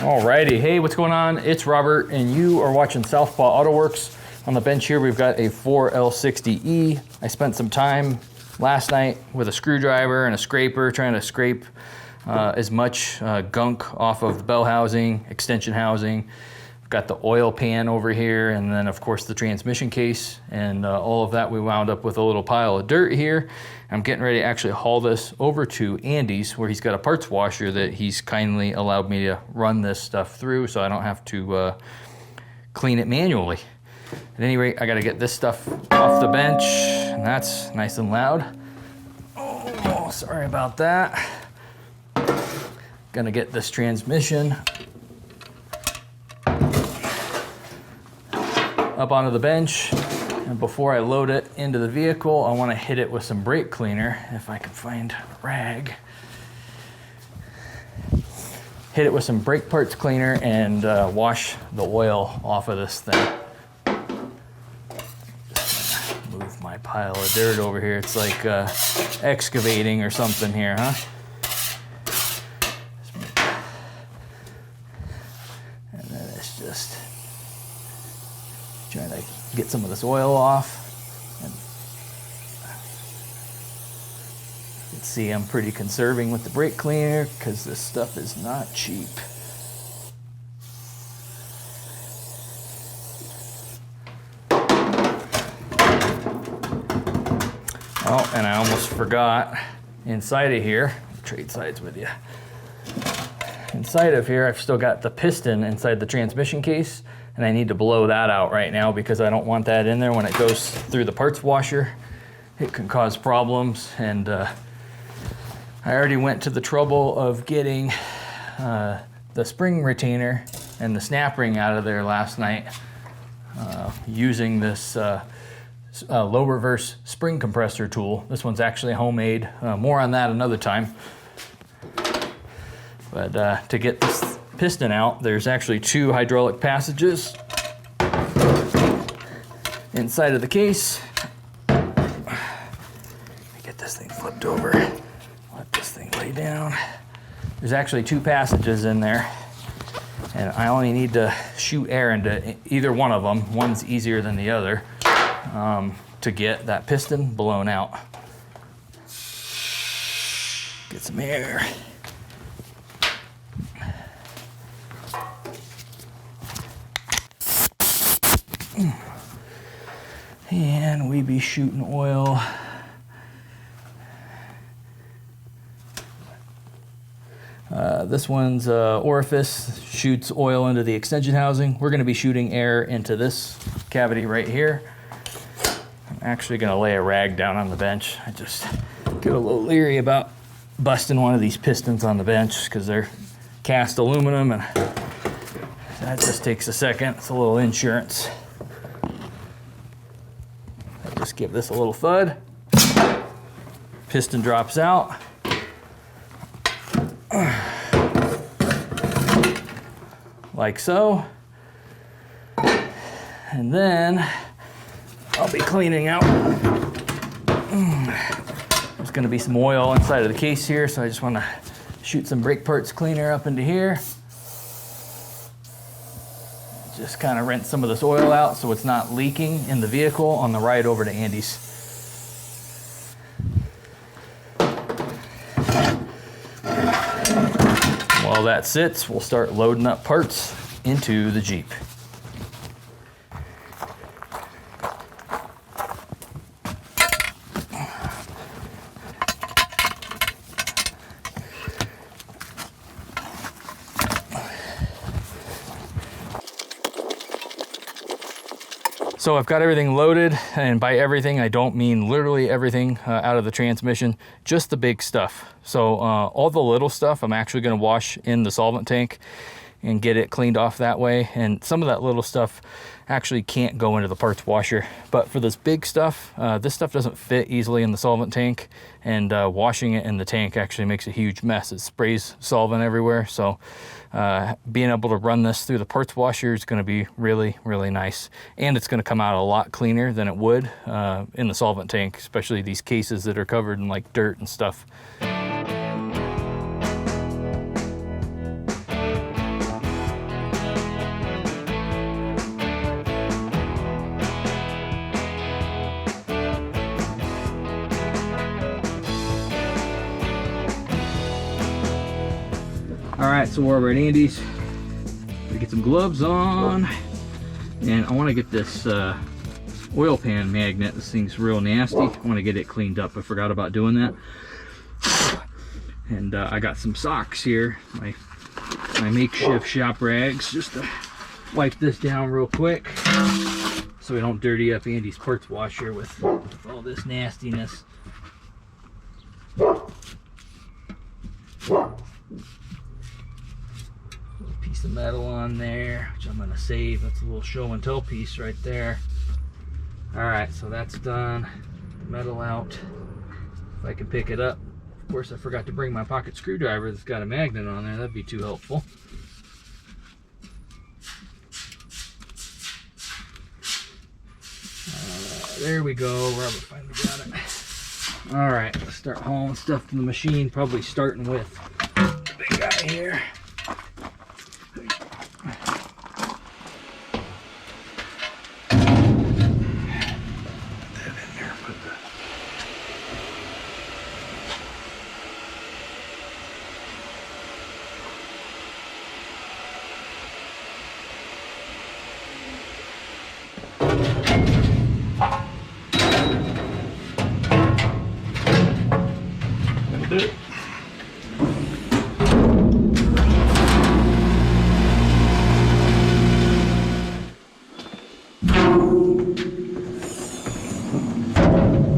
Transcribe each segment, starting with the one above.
Alrighty, hey, what's going on? It's Robert, and you are watching Southpaw Auto Works. On the bench here, we've got a 4L60E. I spent some time last night with a screwdriver and a scraper trying to scrape as much gunk off of the bell housing, extension housing. We've got the oil pan over here, and then of course the transmission case, and all of that. We wound up with a little pile of dirt here. I'm getting ready to actually haul this over to Andy's, where he's got a parts washer that he's kindly allowed me to run this stuff through so I don't have to clean it manually. At any rate, I got to get this stuff off the bench, and that's nice and loud. Oh, sorry about that. Gonna get this transmission up onto the bench. And before I load it into the vehicle, I want to hit it with some brake cleaner, if I can find a rag. Hit it with some brake parts cleaner and wash the oil off of this thing. Just move my pile of dirt over here. It's like excavating or something here, huh? And then it's just trying to get some of this oil off. And you can see I'm pretty conserving with the brake cleaner because this stuff is not cheap. Oh, and I almost forgot, inside of here, I'll trade sides with you. Inside of here, I've still got the piston inside the transmission case, and I need to blow that out right now because I don't want that in there when it goes through the parts washer. It can cause problems, and I already went to the trouble of getting the spring retainer and the snap ring out of there last night using this low reverse spring compressor tool. This one's actually homemade. More on that another time. But to get this piston out, there's actually two hydraulic passages inside of the case. Let me get this thing flipped over. Let this thing lay down. There's actually two passages in there, and I only need to shoot air into either one of them. One's easier than the other to get that piston blown out. Get some air. And we be shooting oil. This one's orifice shoots oil into the extension housing. We're going to be shooting air into this cavity right here. I'm actually going to lay a rag down on the bench. I just get a little leery about busting one of these pistons on the bench because they're cast aluminum, and that just takes a second. It's a little insurance. Just give this a little thud. Piston drops out. Like so. And then I'll be cleaning out. There's going to be some oil inside of the case here, so I just want to shoot some brake parts cleaner up into here. Just kind of rinse some of this oil out so it's not leaking in the vehicle on the ride over to Andy's. While that sits, we'll start loading up parts into the Jeep. So I've got everything loaded, and by everything I don't mean literally everything out of the transmission, just the big stuff. So all the little stuff I'm actually going to wash in the solvent tank and get it cleaned off that way. And some of that little stuff actually can't go into the parts washer. But for this big stuff, this stuff doesn't fit easily in the solvent tank, and washing it in the tank actually makes a huge mess. It sprays solvent everywhere. So being able to run this through the parts washer is going to be really, really nice. And it's going to come out a lot cleaner than it would in the solvent tank, especially these cases that are covered in like dirt and stuff. All right, so we're over at Andy's. Gotta get some gloves on. And I want to get this oil pan magnet. This thing's real nasty. I want to get it cleaned up. I forgot about doing that. And I got some socks here, my makeshift shop rags, just to wipe this down real quick so we don't dirty up Andy's parts washer with all this nastiness. Little piece of metal on there, which I'm gonna save. That's a little show and tell piece right there. All right, so that's done. Metal out. If I can pick it up. Of course, I forgot to bring my pocket screwdriver that's got a magnet on there. That'd be too helpful. There we go. Robert finally got it. All right, let's start hauling stuff to the machine. Probably starting with the big guy here.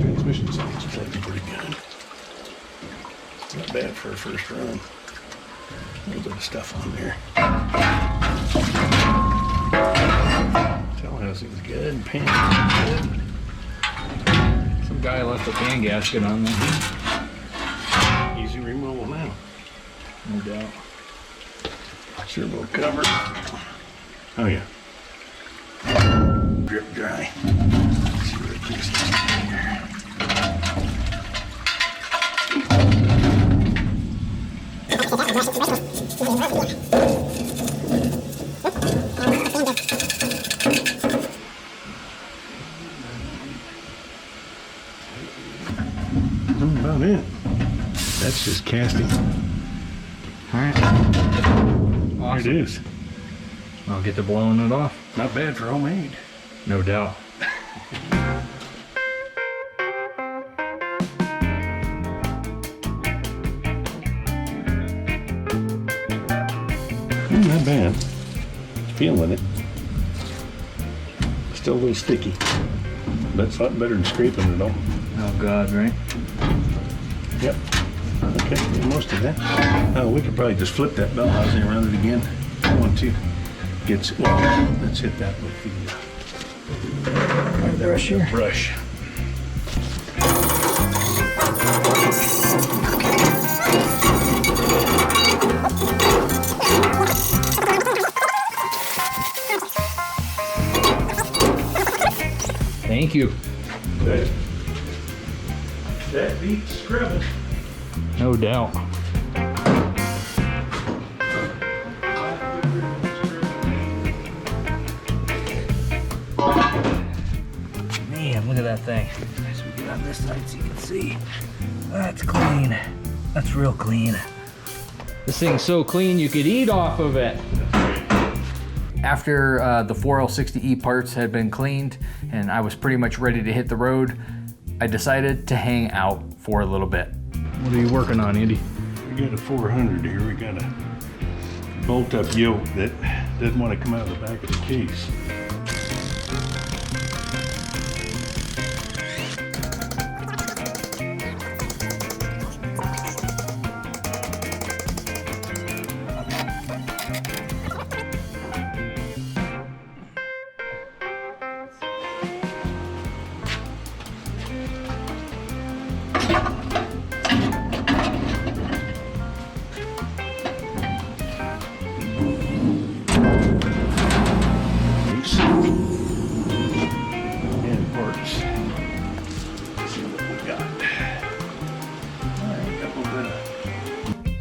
Transmission seems to be pretty good. Not bad for a first run. A little bit of stuff on there. Tail housing's good. Pan good. Some guy left a pan gasket on there. Easy removal now. No doubt. Servo cover. Oh yeah. Drip dry. Let's see what it takes to here. That's about it. That's just casting. All right. Awesome. There it is. I'll get to blowing it off. Not bad for homemade. No doubt. Not bad. Feeling it. Still a little sticky. But it's a lot better than scraping it all. Oh God, right? Yep. Okay, most of that. Oh, we could probably just flip that bell housing around it again. I want to. Well, let's hit that with the brush here. Brush. Thank you. Good. That beats scrubbing. No doubt. Man, look at that thing. As we get on this side so you can see. That's clean. That's real clean. This thing's so clean you could eat off of it. After the 4L60E parts had been cleaned and I was pretty much ready to hit the road, I decided to hang out for a little bit. What are you working on, Andy? We got a 400 here. We got a bolt-up yoke that doesn't want to come out of the back of the case.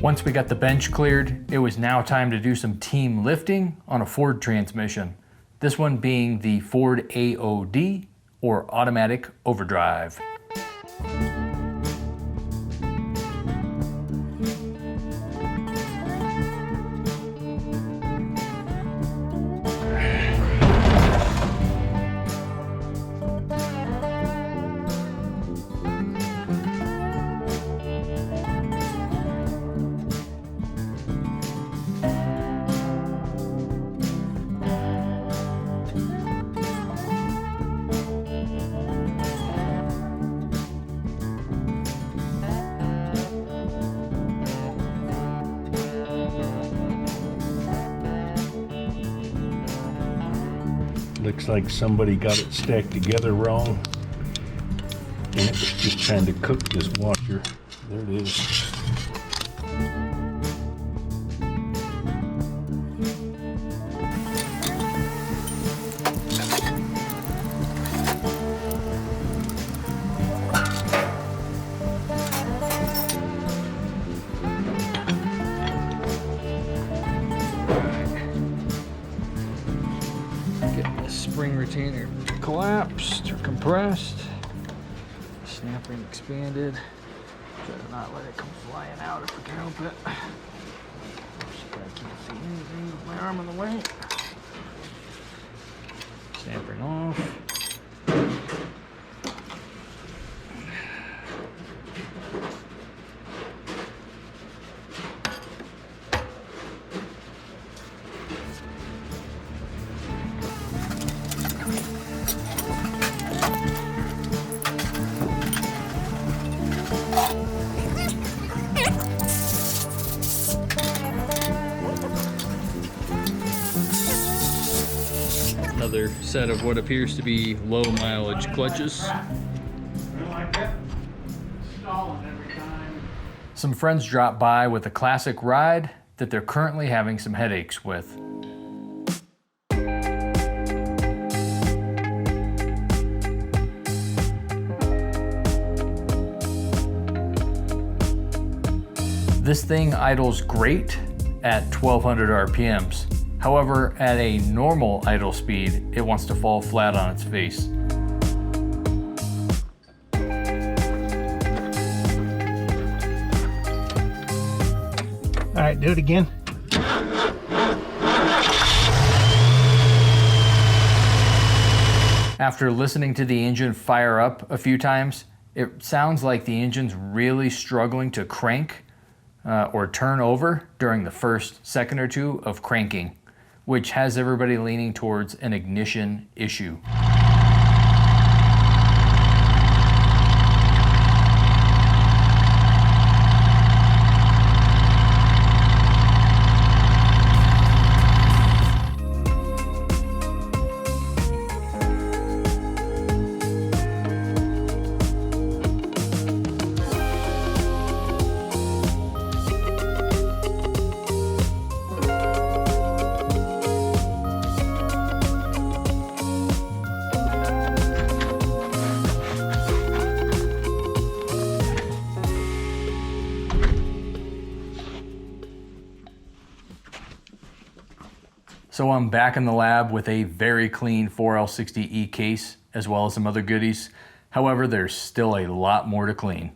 Once we got the bench cleared, it was now time to do some team lifting on a Ford transmission. This one being the Ford AOD, or automatic overdrive. Looks like somebody got it stacked together wrong, and it was just trying to cook this washer. There it is. Spring retainer collapsed or compressed. Snap ring expanded. Try to not let it come flying out if we can help it. I can't see anything with my arm in the way. Snap ring off. Another set of what appears to be low mileage clutches. Some friends dropped by with a classic ride that they're currently having some headaches with. This thing idles great at 1200 RPMs. However, at a normal idle speed, it wants to fall flat on its face. All right, do it again. After listening to the engine fire up a few times, it sounds like the engine's really struggling to crank or turn over during the first second or two of cranking, which has everybody leaning towards an ignition issue. So I'm back in the lab with a very clean 4L60E case, as well as some other goodies. However, there's still a lot more to clean.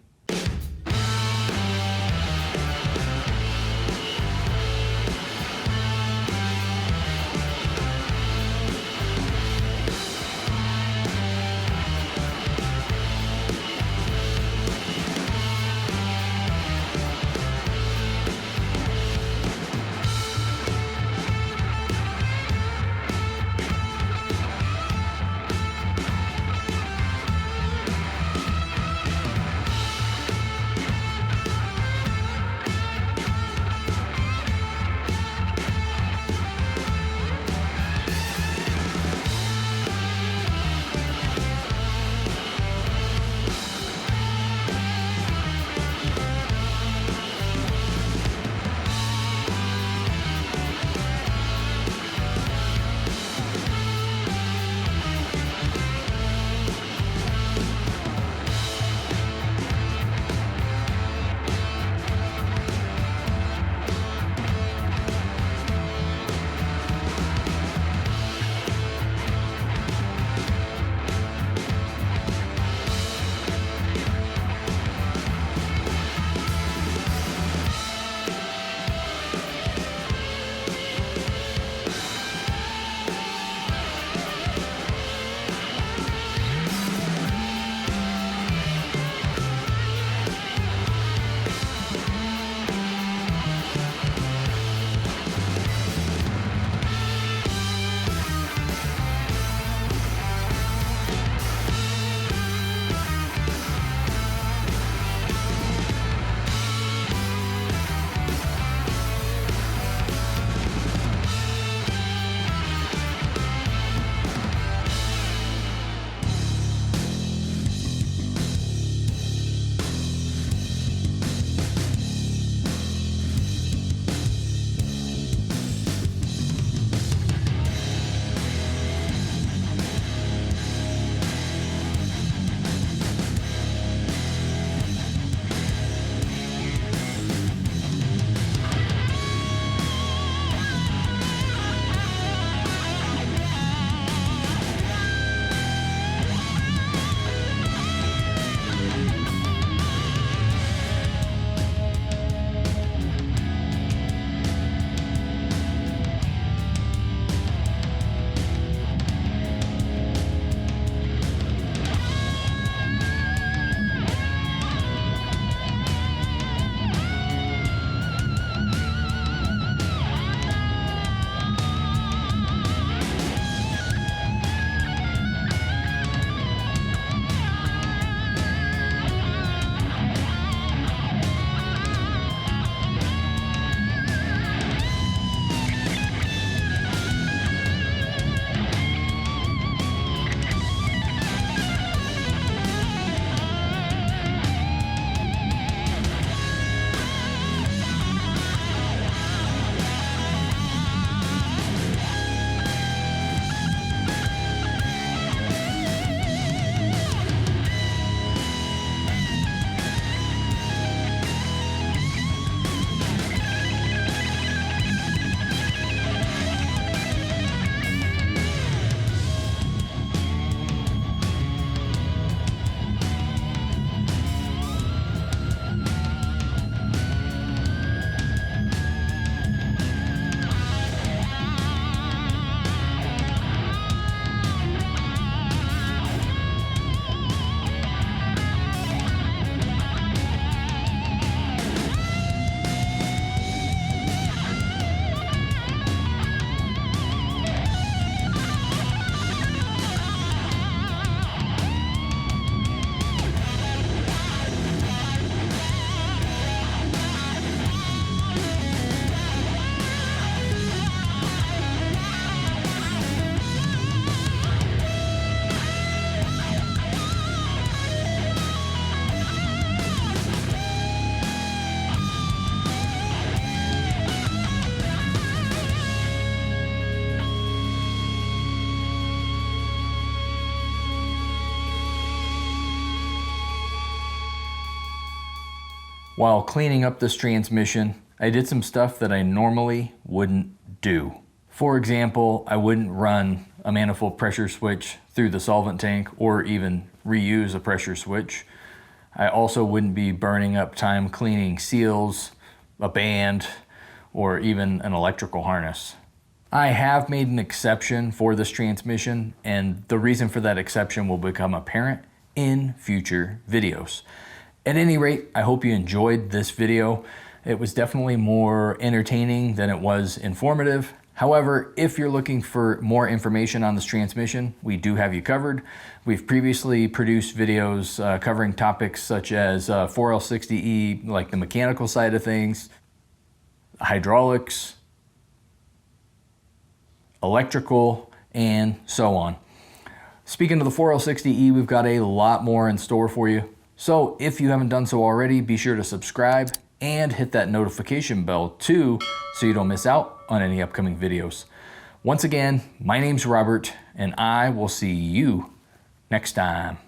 While cleaning up this transmission, I did some stuff that I normally wouldn't do. For example, I wouldn't run a manifold pressure switch through the solvent tank or even reuse a pressure switch. I also wouldn't be burning up time cleaning seals, a band, or even an electrical harness. I have made an exception for this transmission, and the reason for that exception will become apparent in future videos. At any rate, I hope you enjoyed this video. It was definitely more entertaining than it was informative. However, if you're looking for more information on this transmission, we do have you covered. We've previously produced videos covering topics such as 4L60E, like the mechanical side of things, hydraulics, electrical, and so on. Speaking of the 4L60E, we've got a lot more in store for you. So if you haven't done so already, be sure to subscribe and hit that notification bell too, so you don't miss out on any upcoming videos. Once again, my name's Robert, and I will see you next time.